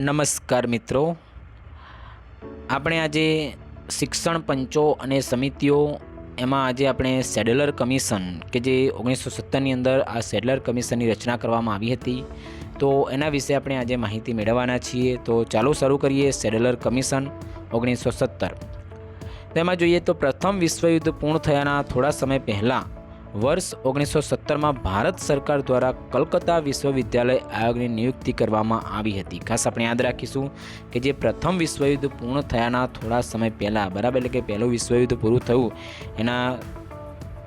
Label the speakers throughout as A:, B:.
A: નમસ્કાર મિત્રો, આપણે આજે શિક્ષણ પંચો અને સમિતિઓ એમાં આજે આપણે સેડલર કમિશન કે જે 1970ની અંદર આ સેડલર કમિશનની રચના કરવામાં આવી હતી, તો એના વિશે આપણે આજે માહિતી મેળવવાના છીએ। તો ચાલો શરૂ કરીએ। સેડલર કમિશન 1970 તેમાં જોઈએ તો પ્રથમ વિશ્વયુદ્ધ પૂર્ણ થયાના થોડા સમય પહેલાં વર્ષ 1970માં ભારત સરકાર દ્વારા કલકત્તા વિશ્વવિદ્યાલય આયોગની નિયુક્તિ કરવામાં આવી હતી। ખાસ આપણે યાદ રાખીશું કે જે પ્રથમ વિશ્વયુદ્ધ પૂર્ણ થયાના થોડા સમય પહેલાં, બરાબર, એટલે કે પહેલું વિશ્વયુદ્ધ પૂરું થયું એના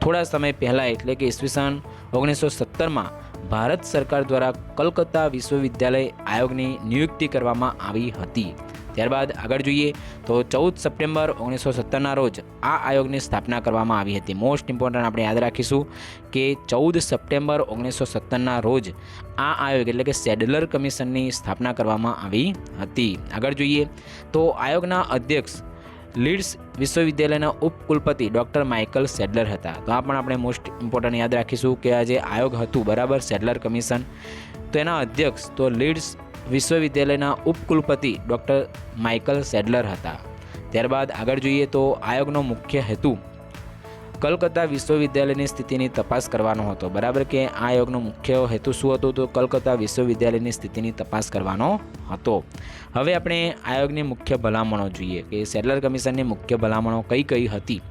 A: થોડા સમય પહેલાં, એટલે કે ઈસવીસન 1970માં ભારત સરકાર દ્વારા કલકત્તા વિશ્વવિદ્યાલય આયોગની નિયુક્તિ કરવામાં આવી હતી। ત્યારબાદ આગળ જોઈએ તો 14 સપ્ટેમ્બર 1970ના રોજ આ આયોગની સ્થાપના કરવામાં આવી હતી। મોસ્ટ ઇમ્પોર્ટન્ટ આપણે યાદ રાખીશું કે 14 સપ્ટેમ્બર 1970ના રોજ આ આયોગ એટલે કે સેડલર કમિશનની સ્થાપના કરવામાં આવી હતી। આગળ જોઈએ તો આયોગના અધ્યક્ષ લીડ્સ વિશ્વવિદ્યાલયના ઉપકુલપતિ ડૉક્ટર માઇકલ સેડલર હતા। તો આ પણ આપણે મોસ્ટ ઇમ્પોર્ટન્ટ યાદ રાખીશું કે આ જે આયોગ હતું, બરાબર, સેડલર કમિશન, તો એના અધ્યક્ષ તો લીડ્સ વિશ્વવિદ્યાલયના ઉપકુલપતિ ડૉક્ટર માઇકલ સેડલર હતા। ત્યારબાદ આગળ જોઈએ તો આયોગનો મુખ્ય હેતુ કલકત્તા વિશ્વવિદ્યાલયની સ્થિતિની તપાસ કરવાનો હતો, બરાબર, કે આ આયોગનો મુખ્ય હેતુ શું હતો? તો કલકત્તા વિશ્વવિદ્યાલયની સ્થિતિની તપાસ કરવાનો હતો। હવે આપણે આયોગની મુખ્ય ભલામણો જોઈએ કે સેડલર કમિશનની મુખ્ય ભલામણો કઈ કઈ હતી।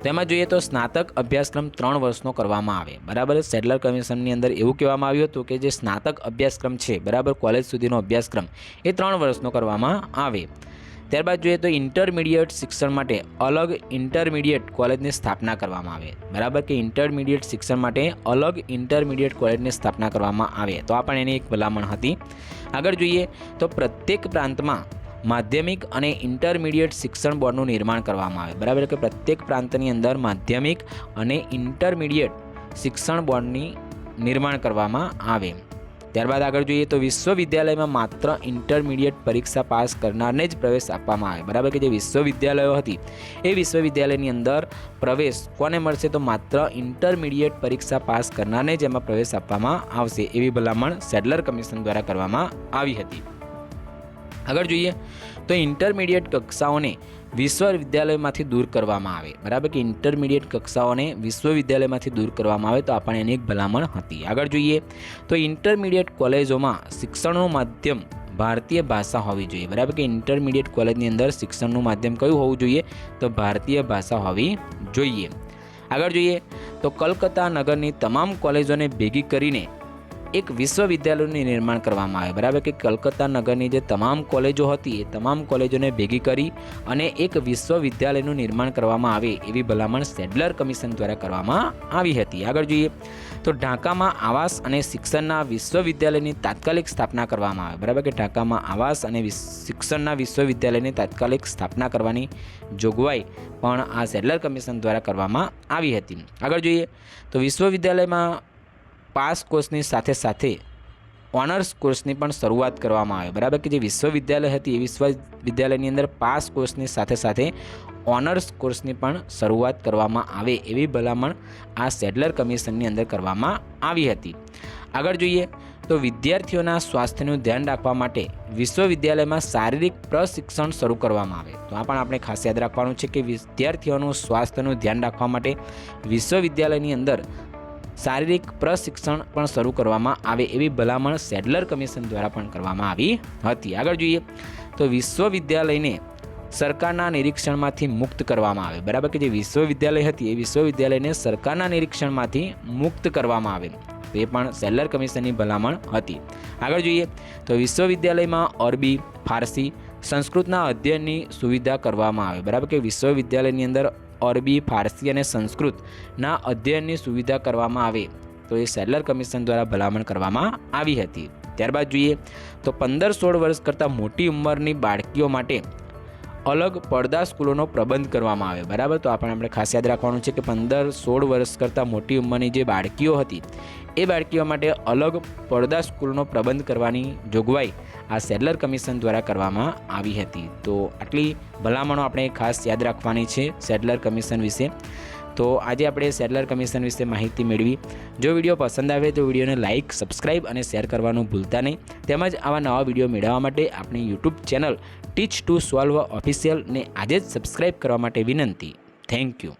A: તેમાં જોઈએ તો સ્નાતક અભ્યાસક્રમ 3 વર્ષનો કરવામાં આવે, બરાબર। સેડલર કમિશનની અંદર એવું કહેવામાં આવ્યું હતું કે જે સ્નાતક અભ્યાસક્રમ છે, બરાબર, કોલેજ સુધીનો અભ્યાસક્રમ એ 3 વર્ષનો કરવામાં આવે। ત્યારબાદ જોઈએ તો ઇન્ટરમીડિયેટ શિક્ષણ માટે અલગ ઇન્ટરમીડિયેટ કોલેજની સ્થાપના કરવામાં આવે, બરાબર, કે ઇન્ટરમીડિયેટ શિક્ષણ માટે અલગ ઇન્ટરમીડિયેટ કોલેજની સ્થાપના કરવામાં આવે, તો આ પણ એની એક ભલામણ હતી। આગળ જોઈએ તો પ્રત્યેક પ્રાંતમાં માધ્યમિક અને ઇન્ટરમીડિયેટ શિક્ષણ બોર્ડનું નિર્માણ કરવામાં આવે, બરાબર, કે પ્રત્યેક પ્રાંતની અંદર માધ્યમિક અને ઇન્ટરમીડિયેટ શિક્ષણ બોર્ડની નિર્માણ કરવામાં આવે। ત્યારબાદ આગળ જોઈએ તો વિશ્વવિદ્યાલયમાં માત્ર ઇન્ટરમીડિયેટ પરીક્ષા પાસ કરનારને જ પ્રવેશ આપવામાં આવે, બરાબર, કે જે વિશ્વવિદ્યાલયો હતી એ વિશ્વવિદ્યાલયની અંદર પ્રવેશ કોને મળશે? તો માત્ર ઇન્ટરમીડિયેટ પરીક્ષા પાસ કરનારને જ એમાં પ્રવેશ આપવામાં આવશે, એવી ભલામણ સેડલર કમિશન દ્વારા કરવામાં આવી હતી। આગળ જોઈએ તો ઇન્ટરમીડિયેટ કક્ષાઓને વિશ્વવિદ્યાલયમાંથી દૂર કરવામાં આવે, બરાબર, કે ઇન્ટરમીડિયેટ કક્ષાઓને વિશ્વવિદ્યાલયમાંથી દૂર કરવામાં આવે, તો આ પણ એની એક ભલામણ હતી। આગળ જોઈએ તો ઇન્ટરમીડિયેટ કોલેજોમાં શિક્ષણનું માધ્યમ ભારતીય ભાષા હોવી જોઈએ, બરાબર, કે ઇન્ટરમીડિયેટ કોલેજની અંદર શિક્ષણનું માધ્યમ કયું હોવું જોઈએ? તો ભારતીય ભાષા હોવી જોઈએ। આગળ જોઈએ તો કલકત્તા નગરની તમામ કોલેજોને ભેગી કરીને એક વિશ્વવિદ્યાલયનું નિર્માણ કરવામાં આવે, બરાબર, કે કલકત્તા નગરની જે તમામ કોલેજો હતી એ તમામ કોલેજોને ભેગી કરી અને એક વિશ્વવિદ્યાલયનું નિર્માણ કરવામાં આવે, એવી ભલામણ સેડલર કમિશન દ્વારા કરવામાં આવી હતી। આગળ જોઈએ તો ઢાકામાં આવાસ અને શિક્ષણના વિશ્વવિદ્યાલયની તાત્કાલિક સ્થાપના કરવામાં આવે, બરાબર, કે ઢાકામાં આવાસ અને શિક્ષણના વિશ્વવિદ્યાલયની તાત્કાલિક સ્થાપના કરવાની જોગવાઈ પણ આ સેડલર કમિશન દ્વારા કરવામાં આવી હતી। આગળ જોઈએ તો વિશ્વવિદ્યાલયમાં પાસ કોર્સની સાથે સાથે ઓનર્સ કોર્સની પણ શરૂઆત કરવામાં આવે, બરાબર, કે જે વિશ્વવિદ્યાલય હતી એ વિશ્વવિદ્યાલયની અંદર પાસ કોર્સની સાથે સાથે ઓનર્સ કોર્સની પણ શરૂઆત કરવામાં આવે, એવી ભલામણ આ સેડલર કમિશનની અંદર કરવામાં આવી હતી। આગળ જોઈએ તો વિદ્યાર્થીઓના સ્વાસ્થ્યનું ધ્યાન રાખવા માટે વિશ્વવિદ્યાલયમાં શારીરિક પ્રશિક્ષણ શરૂ કરવામાં આવે, તો આ પણ આપણે ખાસ યાદ રાખવાનું છે કે વિદ્યાર્થીઓનું સ્વાસ્થ્યનું ધ્યાન રાખવા માટે વિશ્વવિદ્યાલયની અંદર શારીરિક પ્રશિક્ષણ પણ શરૂ કરવામાં આવે, એવી ભલામણ સેડલર કમિશન દ્વારા પણ કરવામાં આવી હતી। આગળ જોઈએ તો વિશ્વવિદ્યાલયને સરકારના નિરીક્ષણમાંથી મુક્ત કરવામાં આવે, બરાબર, કે જે વિશ્વવિદ્યાલય હતી એ વિશ્વવિદ્યાલયને સરકારના નિરીક્ષણમાંથી મુક્ત કરવામાં આવે, તો એ પણ સેડલર કમિશનની ભલામણ હતી। આગળ જોઈએ તો વિશ્વવિદ્યાલયમાં અરબી, ફારસી, સંસ્કૃતના અધ્યયનની સુવિધા કરવામાં આવે, બરાબર, કે વિશ્વવિદ્યાલયની અંદર અરબી, ફારસી અને સંસ્કૃતના અધ્યયનની સુવિધા કરવામાં આવે, તો એ સેડલર કમિશન દ્વારા ભલામણ કરવામાં આવી હતી। ત્યારબાદ જોઈએ તો 15-16 વર્ષ કરતાં મોટી ઉંમરની બાળકીઓ માટે અલગ પડદા સ્કૂલોનો પ્રબંધ કરવામાં આવે, બરાબર, તો આપણે ખાસ યાદ રાખવાનું છે કે 15-16 વર્ષ કરતાં મોટી ઉંમરની જે બાળકીઓ હતી એ બાળકીઓ માટે અલગ પડદા સ્કૂલનો પ્રબંધ કરવાની જોગવાઈ આ સેડલર કમિશન દ્વારા કરવામાં આવી હતી। તો આટલી ભલામણો આપણે ખાસ યાદ રાખવાની છે સેડલર કમિશન વિશે। તો આજે આપણે સેટલર કમિશન વિશે માહિતી મેળવી. જો વિડીયો પસંદ આવે તો વિડીયોને લાઇક, સબસ્ક્રાઇબ અને શેર કરવાનું ભૂલતા નહીં. તેમજ આવા નવા વિડીયો મેળવવા માટે આપણી YouTube channel Teach to Solve ઓફિશિયલને આજે જ સબસ્ક્રાઇબ કરવા માટે વિનંતી. Thank you.